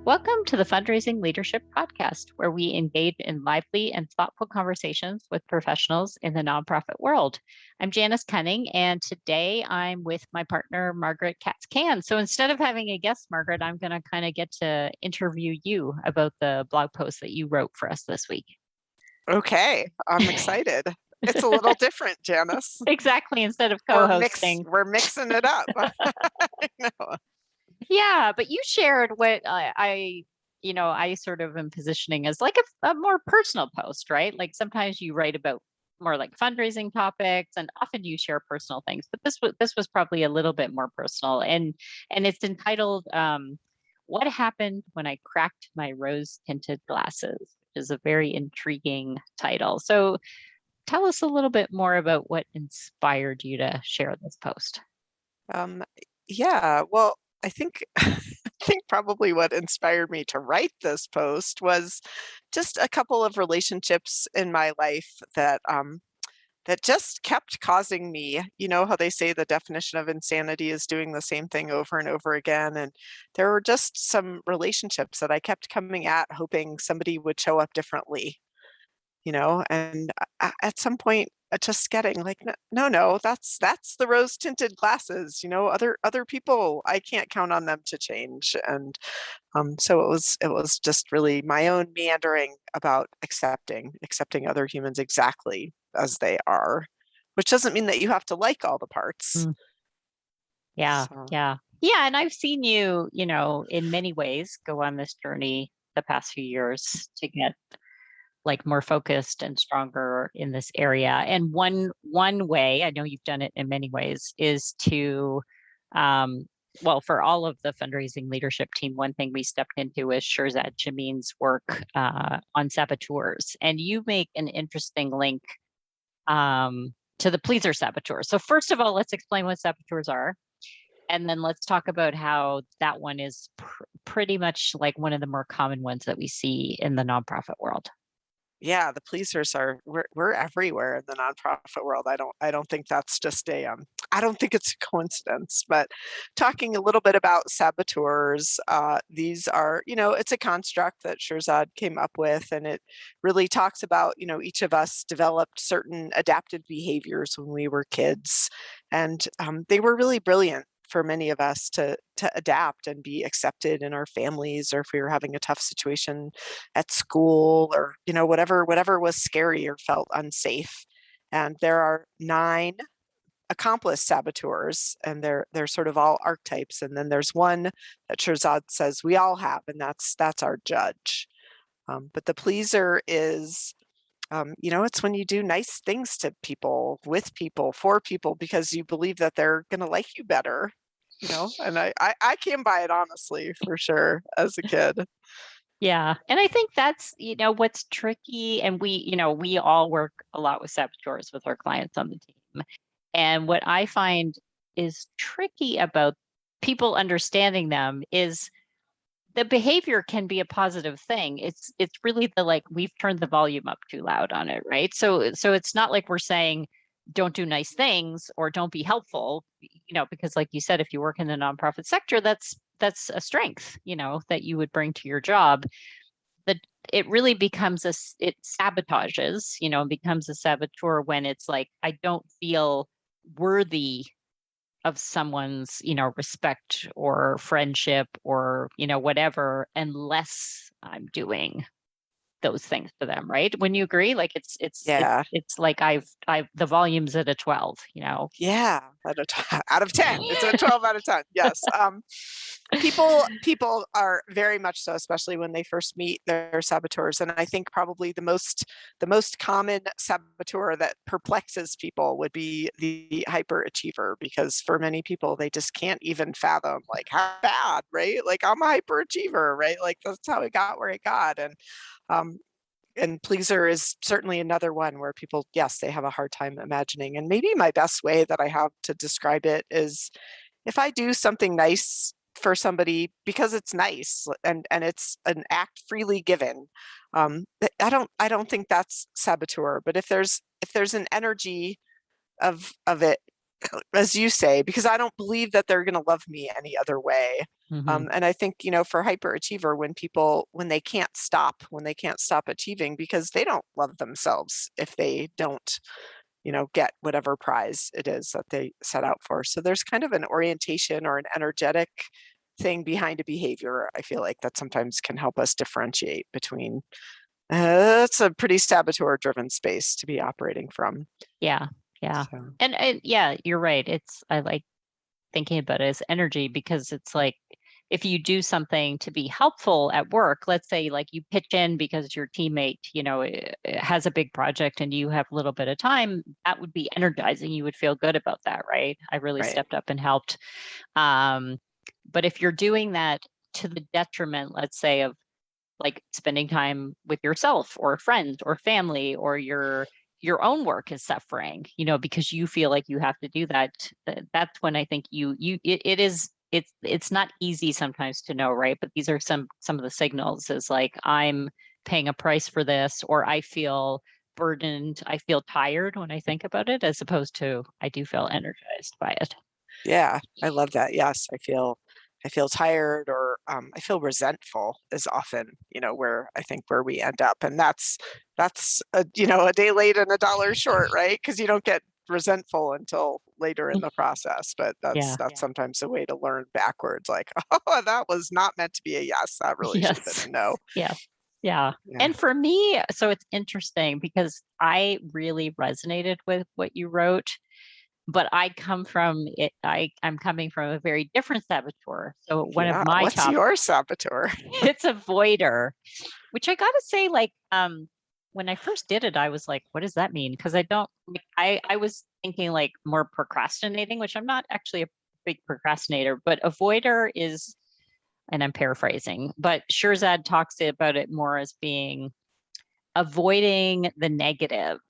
Welcome to the Fundraising Leadership Podcast, where we engage in lively and thoughtful conversations with professionals in the nonprofit world. I'm Janice Cunning, and today I'm with my partner, Margaret Katz Cann. So instead of having a guest, Margaret, I'm going to kind of get to interview you about the blog post that you wrote for us this week. Okay, I'm excited. It's a little different, Janice. Exactly, instead of We're co-hosting. we're mixing it up. I know. Yeah, but you shared what I sort of am positioning as like a more personal post, right? Like sometimes you write about more like fundraising topics, and often you share personal things. But this was probably a little bit more personal, and it's entitled "What Happened When I Cracked My Rose-Tinted Glasses," which is a very intriguing title. So tell us a little bit more about what inspired you to share this post. Um, yeah, well, I think I think probably what inspired me to write this post was just a couple of relationships in my life that just kept causing me, you know how they say the definition of insanity is doing the same thing over and over again. And there were just some relationships that I kept coming at hoping somebody would show up differently, and at some point just getting like, no, no, that's the rose tinted glasses, other people, I can't count on them to change. And so it was just really my own meandering about accepting other humans exactly as they are, which doesn't mean that you have to like all the parts. Mm. Yeah, So, yeah. Yeah, and I've seen you, in many ways go on this journey the past few years to get like more focused and stronger in this area. And one way, I know you've done it in many ways, is to well, for all of the fundraising leadership team, one thing we stepped into is Shirzad Shamin's work on saboteurs. And you make an interesting link to the pleaser saboteurs. So first of all, let's explain what saboteurs are. And then let's talk about how that one is pretty much like one of the more common ones that we see in the nonprofit world. yeah, the pleasers we're everywhere in the nonprofit world. I don't think that's just I don't think it's a coincidence. But talking a little bit about saboteurs, these are, it's a construct that Shirzad came up with, and it really talks about, each of us developed certain adaptive behaviors when we were kids, and they were really brilliant for many of us to adapt and be accepted in our families, or if we were having a tough situation at school, or whatever was scary or felt unsafe. And there are 9 accomplice saboteurs, and they're sort of all archetypes. And then there's one that Shirzad says we all have, and that's our judge. But the pleaser is, it's when you do nice things to people, with people, for people, because you believe that they're going to like you better. And I came by it honestly, for sure, as a kid. Yeah. And I think that's, what's tricky. And we all work a lot with saboteurs with our clients on the team. And what I find is tricky about people understanding them is the behavior can be a positive thing. It's really the like we've turned the volume up too loud on it, right? So it's not like we're saying don't do nice things or don't be helpful, because like you said, if you work in the nonprofit sector, that's a strength, that you would bring to your job. That it really becomes it sabotages, becomes a saboteur when it's like I don't feel worthy of someone's, respect or friendship or, whatever, unless I'm doing those things to them, right? When you agree, like Yeah. it's like I've the volume's at a 12, Yeah, out of 10. It's a 12 out of 10. Yes. People are very much so, especially when they first meet their saboteurs. And I think probably the most common saboteur that perplexes people would be the hyperachiever, because for many people they just can't even fathom like how bad, right? Like I'm a hyperachiever, right? Like that's how it got where it got. Um, and pleaser is certainly another one where people, yes, they have a hard time imagining. And maybe my best way that I have to describe it is if I do something nice for somebody because it's nice and it's an act freely given, I don't think that's saboteur. But if there's an energy of it as you say, because I don't believe that they're going to love me any other way. Hmm. And I think, for hyperachiever, when they can't stop, achieving because they don't love themselves if they don't, get whatever prize it is that they set out for. So there's kind of an orientation or an energetic thing behind a behavior, I feel like, that sometimes can help us differentiate between, it's a pretty saboteur driven space to be operating from. Yeah. Yeah. So, And yeah, you're right. I like thinking about it as energy because it's like if you do something to be helpful at work, let's say like you pitch in because your teammate, has a big project and you have a little bit of time, that would be energizing. You would feel good about that, right? I really right. stepped up and helped. But if you're doing that to the detriment, let's say, of like spending time with yourself or friends or family, or your own work is suffering, because you feel like you have to do that, that's when I think it's not easy sometimes to know, right? But these are some of the signals, is like, I'm paying a price for this, or I feel burdened, I feel tired when I think about it, as opposed to I do feel energized by it. Yeah, I love that. Yes, I feel tired, or I feel resentful is often, where I think where we end up, and that's a day late and a dollar short, right? Because you don't get resentful until later in the process, but that's Yeah. that's sometimes a way to learn backwards, like, oh, that was not meant to be a yes. That really should have been Yes. a no. Yeah. Yeah. Yeah, And for me, so it's interesting because I really resonated with what you wrote, but I come from it. I'm coming from a very different saboteur. So one of yeah. my What's top, your saboteur? it's avoider, which I gotta say, like, when I first did it, I was like, what does that mean? Because I don't like, I was thinking like more procrastinating, which I'm not actually a big procrastinator, but avoider is, and I'm paraphrasing, but Shirzad talks about it more as being avoiding the negative,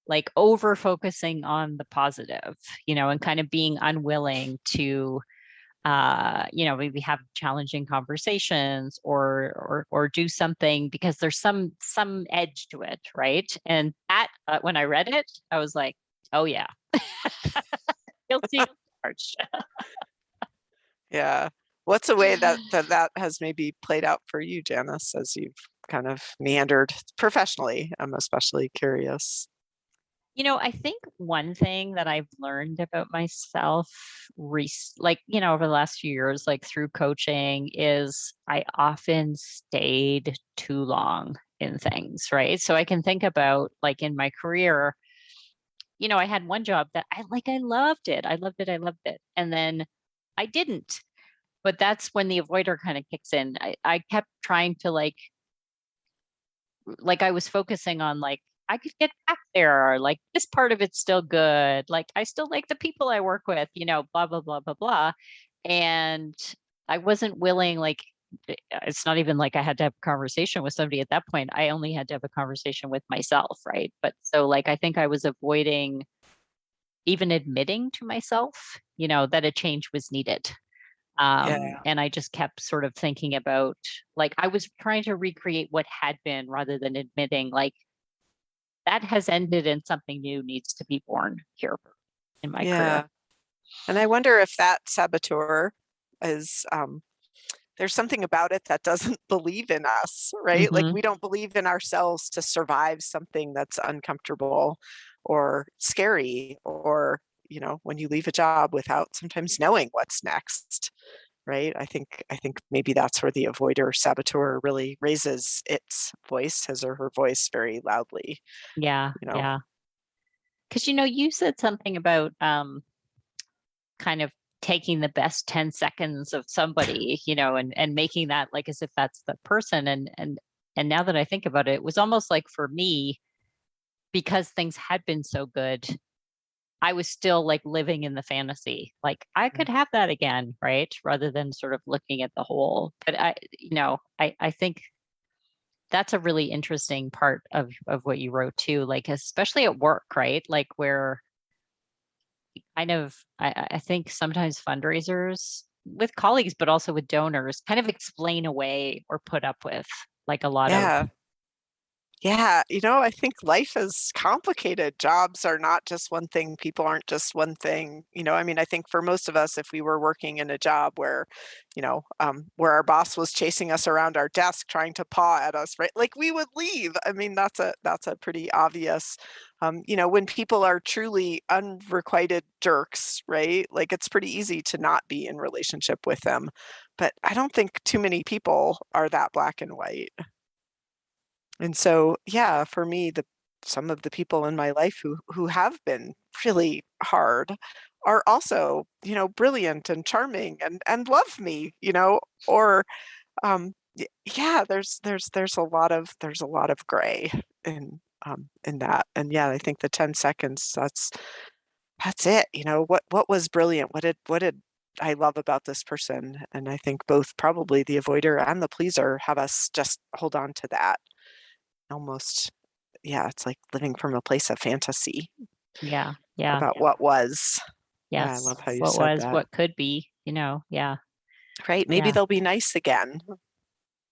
like over focusing on the positive, and kind of being unwilling to maybe have challenging conversations, or do something because there's some edge to it, right? And that when I read it, I was like, oh yeah, guilty as charged. Yeah. What's a way that has maybe played out for you, Janice, as you've kind of meandered professionally? I'm especially curious. I think one thing that I've learned about myself, over the last few years, like through coaching, is I often stayed too long in things, right? So I can think about like in my career, I had one job that I loved it. I loved it. I loved it. And then I didn't. But that's when the avoider kind of kicks in. I kept trying to like I was focusing on like I could get back there, or like this part of it's still good. Like I still like the people I work with, blah blah blah blah blah. And I wasn't willing, like it's not even like I had to have a conversation with somebody at that point. I only had to have a conversation with myself, right? But so like I think I was avoiding even admitting to myself, that a change was needed. Yeah. And I just kept sort of thinking about, like, I was trying to recreate what had been rather than admitting, like, that has ended and something new needs to be born here in my career. Yeah. And I wonder if that saboteur is, there's something about it that doesn't believe in us, right? Like Hmm. we don't believe in ourselves to survive something that's uncomfortable or scary, or, when you leave a job without sometimes knowing what's next, right? I think maybe that's where the avoider saboteur really raises its voice, his or her voice, very loudly, Yeah, you know. yeah. Because you said something about kind of taking the best 10 seconds of somebody, and making that like as if that's the person. And now that I think about it, it was almost like for me, because things had been so good, I was still like living in the fantasy. Like I could have that again, right? Rather than sort of looking at the whole. But I think that's a really interesting part of what you wrote too, like especially at work, right? Like where kind of I think sometimes fundraisers with colleagues, but also with donors, kind of explain away or put up with like a lot of Yeah. Yeah, I think life is complicated. Jobs are not just one thing. People aren't just one thing. I mean, I think for most of us, if we were working in a job where our boss was chasing us around our desk trying to paw at us, right? Like we would leave. I mean, that's a pretty obvious. When people are truly unrequited jerks, right? Like it's pretty easy to not be in relationship with them. But I don't think too many people are that black and white. And so, yeah, for me, the some of the people in my life who have been really hard are also, brilliant and charming and love me, or yeah, there's a lot of gray in that. And yeah, I think the 10 seconds, that's it. What was brilliant? What did I love about this person? And I think both probably the avoider and the pleaser have us just hold on to that almost. Yeah, it's like living from a place of fantasy Yeah. Yeah. about what was. Yeah, I Yes. love how you What said was, that. what could be, yeah. Right, maybe Yeah. they'll be nice again.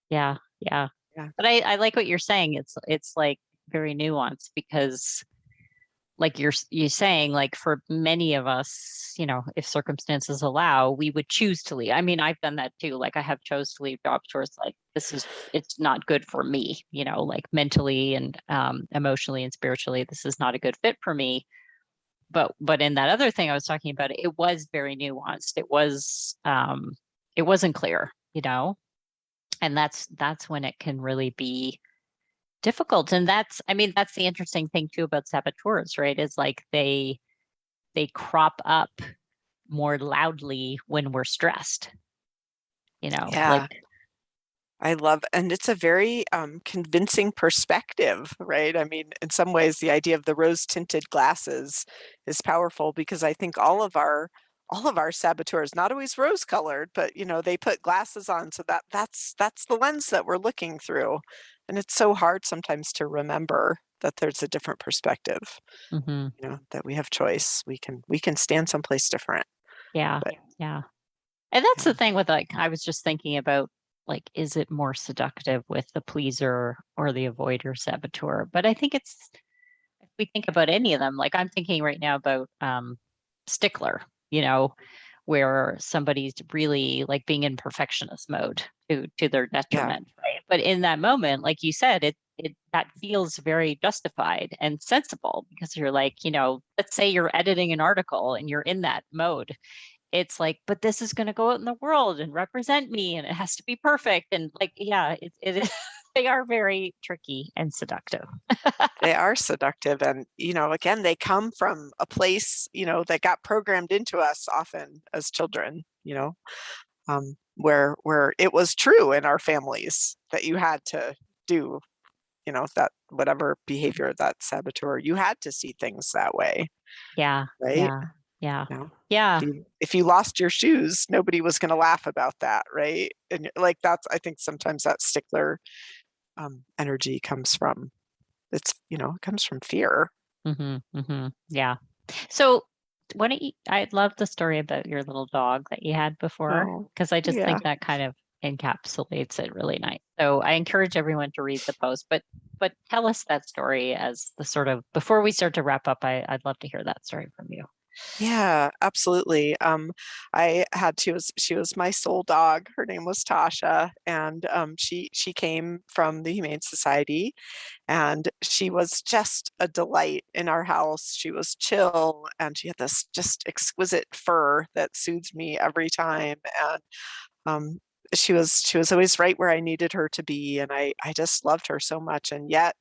Yeah. Yeah. Yeah, But I like what you're saying. It's like very nuanced because like you're saying, like for many of us, if circumstances allow, we would choose to leave. I mean, I've done that too. Like I have chose to leave jobs where it's like it's not good for me, like mentally and emotionally and spiritually, this is not a good fit for me. But in that other thing I was talking about, it was very nuanced. It wasn't clear, and that's when it can really be difficult. And I mean, that's the interesting thing too about saboteurs, right? Is like they crop up more loudly when we're stressed, like yeah, I love, and it's a very convincing perspective, right? I mean, in some ways, the idea of the rose-tinted glasses is powerful because I think all of our saboteurs, not always rose-colored, but they put glasses on, so that's the lens that we're looking through, and it's so hard sometimes to remember that there's a different perspective. mhm, That we have choice. We can stand someplace different. yeah, But yeah. And that's yeah, the thing with like, I was just thinking about like, is it more seductive with the pleaser or the avoider saboteur? But I think if we think about any of them, like I'm thinking right now about stickler, you know, where somebody's really like being in perfectionist mode to their yeah, detriment, right? But in that moment, like you said, it that feels very justified and sensible because you're like, let's say you're editing an article and you're in that mode. It's like, but this is going to go out in the world and represent me and it has to be perfect. And like, yeah, it is, they are very tricky and seductive. they are seductive, and again, they come from a place that got programmed into us often as children. Where it was true in our families that you had to do that whatever behavior that saboteur you had to see things that way, Yeah, right? yeah, yeah, You know, yeah, if you lost your shoes, nobody was going to laugh about that, right? And like that's I think sometimes that stickler energy comes from it comes from fear. yeah. So, why don't you? I love the story about your little dog that you had before Oh, because I just yeah. think that kind of encapsulates it really nice. So, I encourage everyone to read the post, but tell us that story as the sort of before we start to wrap up. I'd love to hear that story from you. Yeah, absolutely. She was my soul dog. Her name was Tasha, and she came from the Humane Society, and she was just a delight in our house. She was chill, and she had this just exquisite fur that soothed me every time. And um, she was always right where I needed her to be, and I just loved her so much. And yet,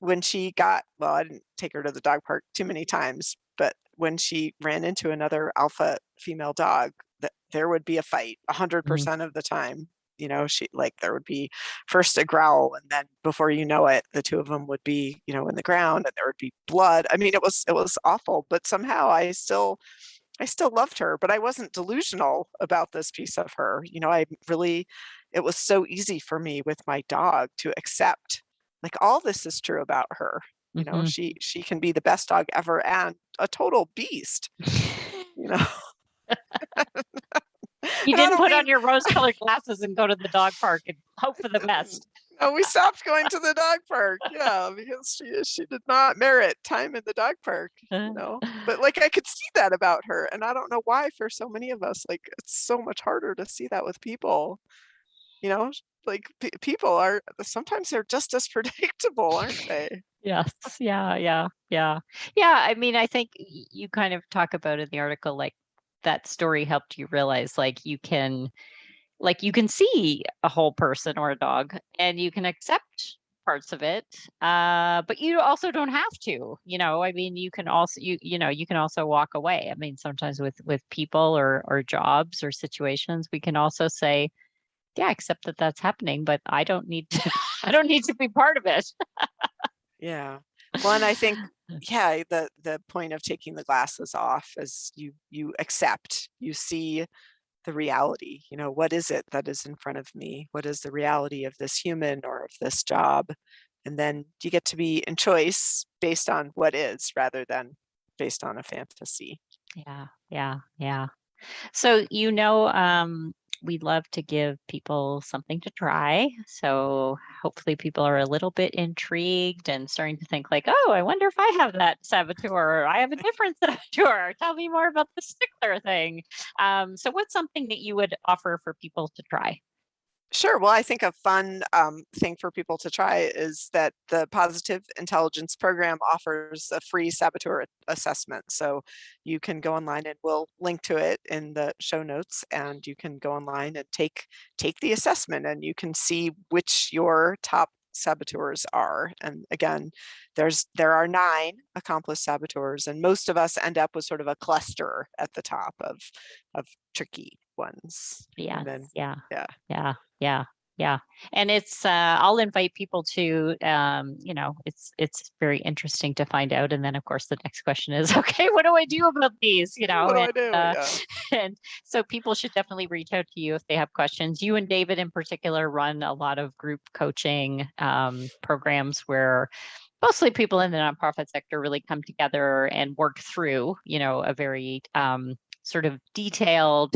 when she got well, I didn't take her to the dog park too many times, but when she ran into another alpha female dog, there would be a fight Mhm, 100% of the time. She like there would be first a growl, and then before you know it, the two of them would be, in the ground, and there would be blood. I mean, it was awful, but somehow I still loved her, but I wasn't delusional about this piece of her. I really it was so easy for me with my dog to accept, like, all this is true about her. mhm. She can be the best dog ever and a total beast, you know? You And I didn't don't put mean on your rose-colored glasses and go to the dog park and hope for the best. no, we stopped going to the dog park. Yeah, because she did not merit time in the dog park, you know. But like I could see that about her, and I don't know why for so many of us, like it's so much harder to see that with people, you know. Like people are sometimes they're just as predictable, aren't they? Yes. Yeah. Yeah. Yeah. Yeah. I mean, I think you kind of talk about in the article, like that story helped you realize you can see a whole person or a dog and you can accept parts of it. But you also don't have to, I mean, you can also, you can also walk away. I mean, sometimes with people or jobs or situations, we can also say, yeah, accept that that's happening, but I don't need to, I don't need to be part of it. Yeah. Well, and I think, yeah, the point of taking the glasses off is you accept, you see the reality, what is it that is in front of me? What is the reality of this human or of this job? And then you get to be in choice based on what is rather than based on a fantasy. Yeah. Yeah. Yeah. So, we love to give people something to try. So hopefully people are a little bit intrigued and starting to think like, oh, I wonder if I have that saboteur or I have a different saboteur. Tell me more about this particular thing. So what's something that you would offer for people to try? Sure. Well, I think a fun thing for people to try is that the Positive Intelligence Program offers a free saboteur assessment. So you can go online, and we'll link to it in the show notes. And you can go online and take the assessment, and you can see which your top saboteurs are. And again, there are 9 accomplice saboteurs, and most of us end up with sort of a cluster at the top of tricky ones. Yeah. And then Yeah. yeah. Yeah. Yeah. Yeah. And it's I'll invite people to it's very interesting to find out. And then of course the next question is, okay, what do I do about these? What do And I do? Yeah. and so people should definitely reach out to you if they have questions. You and David in particular run a lot of group coaching programs where mostly people in the nonprofit sector really come together and work through, a very sort of detailed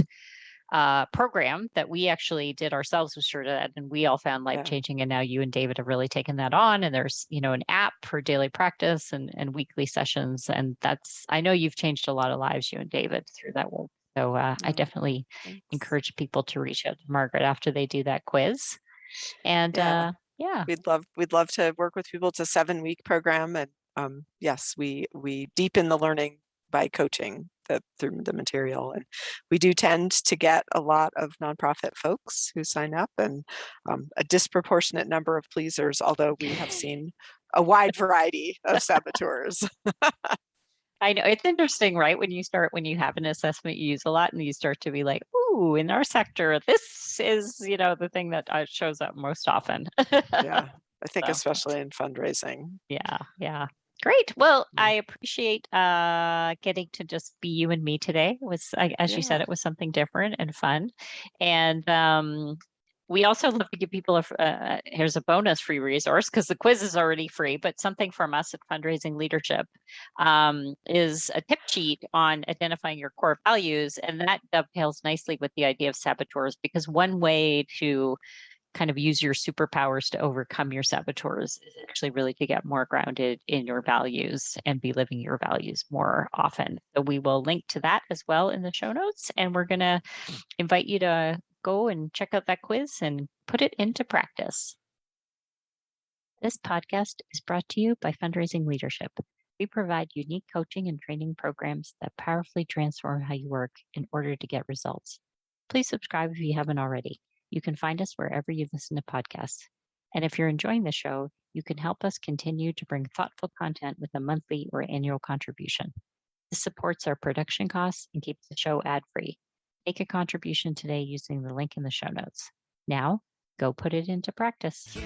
program that we actually did ourselves with SureDad, and we all found life Yeah. changing. And now you and David have really taken that on. And there's, an app for daily practice and weekly sessions. And I know you've changed a lot of lives, you and David, through that work. So I definitely Thanks. encourage people to reach out to Margaret after they do that quiz. And Yeah. yeah. We'd love to work with people. It's a 7-week program, and yes, we deepen the learning by coaching through the material, and we do tend to get a lot of nonprofit folks who sign up, and a disproportionate number of pleasers, although we have seen a wide variety of saboteurs. I know it's interesting, right? When you have an assessment you use a lot and you start to be like, ooh, in our sector, this is, the thing that shows up most often. Yeah, I think So, especially in fundraising. yeah, yeah. Great. Well, Yeah. I appreciate getting to just be you and me today. As you said, Yeah. it was something different and fun. And we also love to give people here's a bonus free resource because the quiz is already free, but something from us at Fundraising Leadership is a tip sheet on identifying your core values. And that dovetails nicely with the idea of saboteurs, because one way to kind of use your superpowers to overcome your saboteurs is actually really to get more grounded in your values and be living your values more often. So we will link to that as well in the show notes. And we're going to invite you to go and check out that quiz and put it into practice. This podcast is brought to you by Fundraising Leadership. We provide unique coaching and training programs that powerfully transform how you work in order to get results. Please subscribe if you haven't already. You can find us wherever you listen to podcasts. And if you're enjoying the show, you can help us continue to bring thoughtful content with a monthly or annual contribution. This supports our production costs and keeps the show ad-free. Make a contribution today using the link in the show notes. Now, go put it into practice.